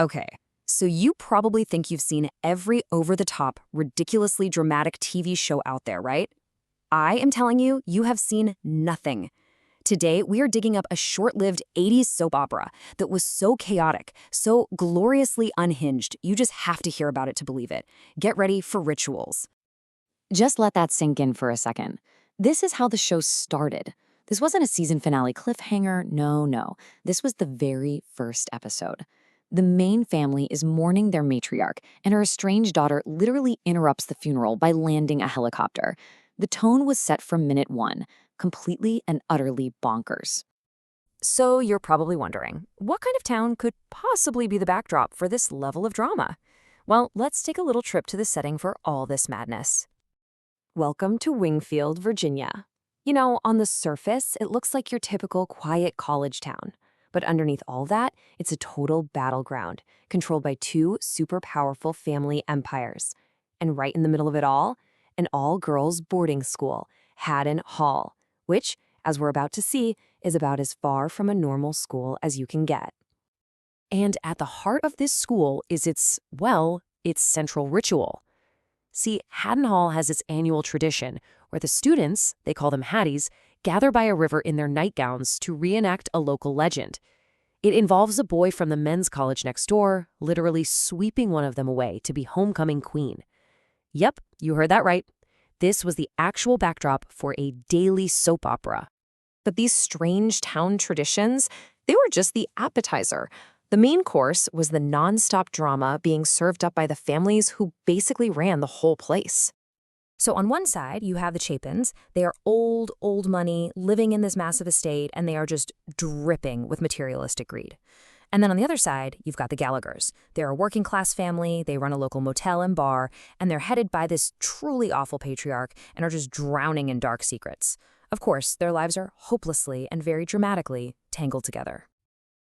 Okay, so you probably think you've seen every over-the-top, ridiculously dramatic TV show out there, right? I am telling you, you have seen nothing. Today, we are digging up a short-lived 80s soap opera that was so chaotic, so gloriously unhinged, you just have to hear about it to believe it. Get ready for rituals. Just let that sink in for a second. This is how the show started. This wasn't a season finale cliffhanger, no. This was the very first episode. The main family is mourning their matriarch, and her estranged daughter literally interrupts the funeral by landing a helicopter. The tone was set from minute one, completely and utterly bonkers. So you're probably wondering, what kind of town could possibly be the backdrop for this level of drama? Well, let's take a little trip to the setting for all this madness. Welcome to Wingfield, Virginia. You know, on the surface, it looks like your typical quiet college town. But underneath all that, it's a total battleground, controlled by two super powerful family empires. And right in the middle of it all, an all-girls boarding school, Haddon Hall, which, as we're about to see, is about as far from a normal school as you can get. And at the heart of this school is its central ritual. See, Haddon Hall has its annual tradition where the students, they call them Haddies, gather by a river in their nightgowns to reenact a local legend. It involves a boy from the men's college next door, literally sweeping one of them away to be homecoming queen. Yep, you heard that right. This was the actual backdrop for a daily soap opera. But these strange town traditions, they were just the appetizer. The main course was the nonstop drama being served up by the families who basically ran the whole place. So on one side, you have the Chapins. They are old money, living in this massive estate, and they are just dripping with materialistic greed. And then on the other side, you've got the Gallaghers. They're a working-class family, they run a local motel and bar, and they're headed by this truly awful patriarch and are just drowning in dark secrets. Of course, their lives are hopelessly and very dramatically tangled together.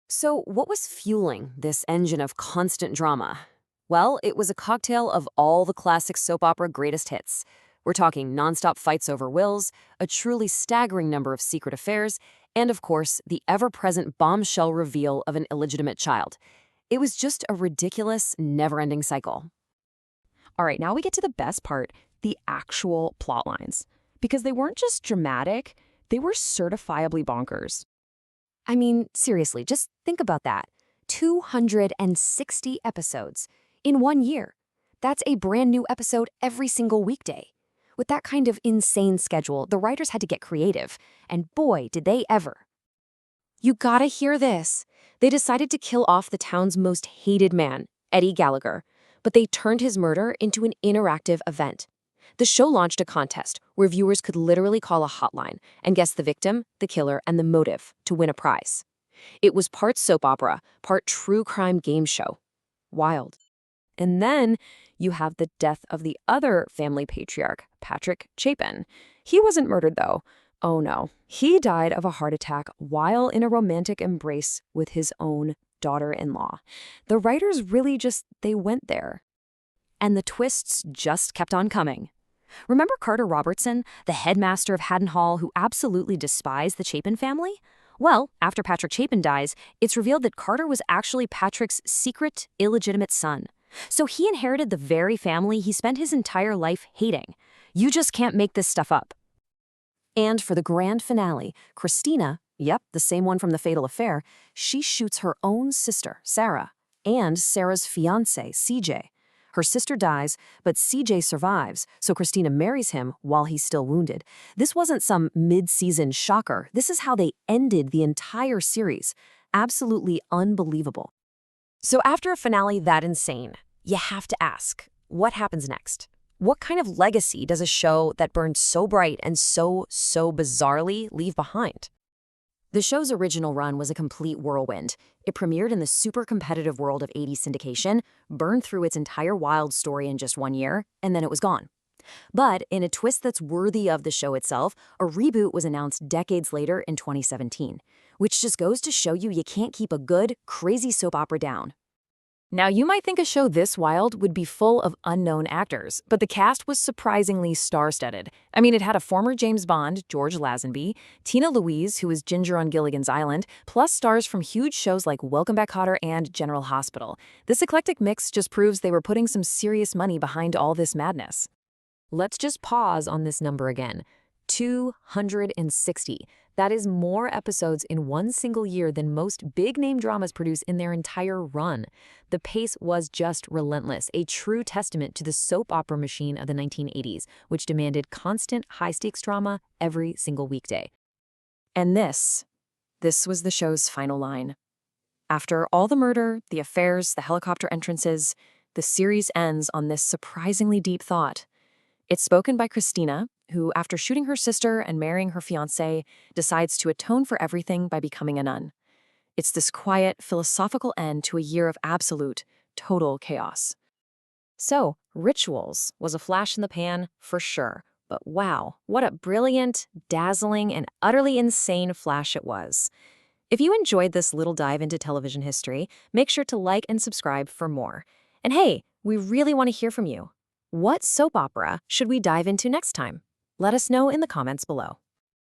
So what was fueling this engine of constant drama? Well, it was a cocktail of all the classic soap opera greatest hits. We're talking nonstop fights over wills, a truly staggering number of secret affairs, and of course, the ever-present bombshell reveal of an illegitimate child. It was just a ridiculous, never-ending cycle. All right, now we get to the best part, the actual plot lines. Because they weren't just dramatic, they were certifiably bonkers. I mean, seriously, just think about that. 260 episodes in 1 year. That's a brand new episode every single weekday. With that kind of insane schedule, the writers had to get creative, and boy, did they ever. You gotta hear this. They decided to kill off the town's most hated man, Eddie Gallagher, but they turned his murder into an interactive event. The show launched a contest where viewers could literally call a hotline and guess the victim, the killer, and the motive to win a prize. It was part soap opera, part true crime game show. Wild. And then you have the death of the other family patriarch, Patrick Chapin. He wasn't murdered, though. Oh no. He died of a heart attack while in a romantic embrace with his own daughter-in-law. The writers really they went there. And the twists just kept on coming. Remember Carter Robertson, the headmaster of Haddon Hall who absolutely despised the Chapin family? Well, after Patrick Chapin dies, it's revealed that Carter was actually Patrick's secret, illegitimate son. So he inherited the very family he spent his entire life hating. You just can't make this stuff up. And for the grand finale, Christina, yep, the same one from the Fatal Affair, she shoots her own sister, Sarah, and Sarah's fiancé, CJ. Her sister dies, but CJ survives, so Christina marries him while he's still wounded. This wasn't some mid-season shocker. This is how they ended the entire series. Absolutely unbelievable. So after a finale that insane, you have to ask, what happens next? What kind of legacy does a show that burned so bright and so bizarrely leave behind? The show's original run was a complete whirlwind. It premiered in the super competitive world of 80s syndication, burned through its entire wild story in just 1 year, and then it was gone. But in a twist that's worthy of the show itself, a reboot was announced decades later in 2017, which just goes to show you can't keep a good, crazy soap opera down. Now, you might think a show this wild would be full of unknown actors, but the cast was surprisingly star-studded. I mean, it had a former James Bond, George Lazenby, Tina Louise, who was Ginger on Gilligan's Island, plus stars from huge shows like Welcome Back Kotter and General Hospital. This eclectic mix just proves they were putting some serious money behind all this madness. Let's just pause on this number again. 260. That is more episodes in one single year than most big-name dramas produce in their entire run. The pace was just relentless, a true testament to the soap opera machine of the 1980s, which demanded constant high-stakes drama every single weekday. And this was the show's final line. After all the murder, the affairs, the helicopter entrances, the series ends on this surprisingly deep thought. It's spoken by Christina, who, after shooting her sister and marrying her fiancé, decides to atone for everything by becoming a nun. It's this quiet, philosophical end to a year of absolute, total chaos. So, Rituals was a flash in the pan for sure. But wow, what a brilliant, dazzling, and utterly insane flash it was. If you enjoyed this little dive into television history, make sure to like and subscribe for more. And hey, we really want to hear from you. What soap opera should we dive into next time? Let us know in the comments below.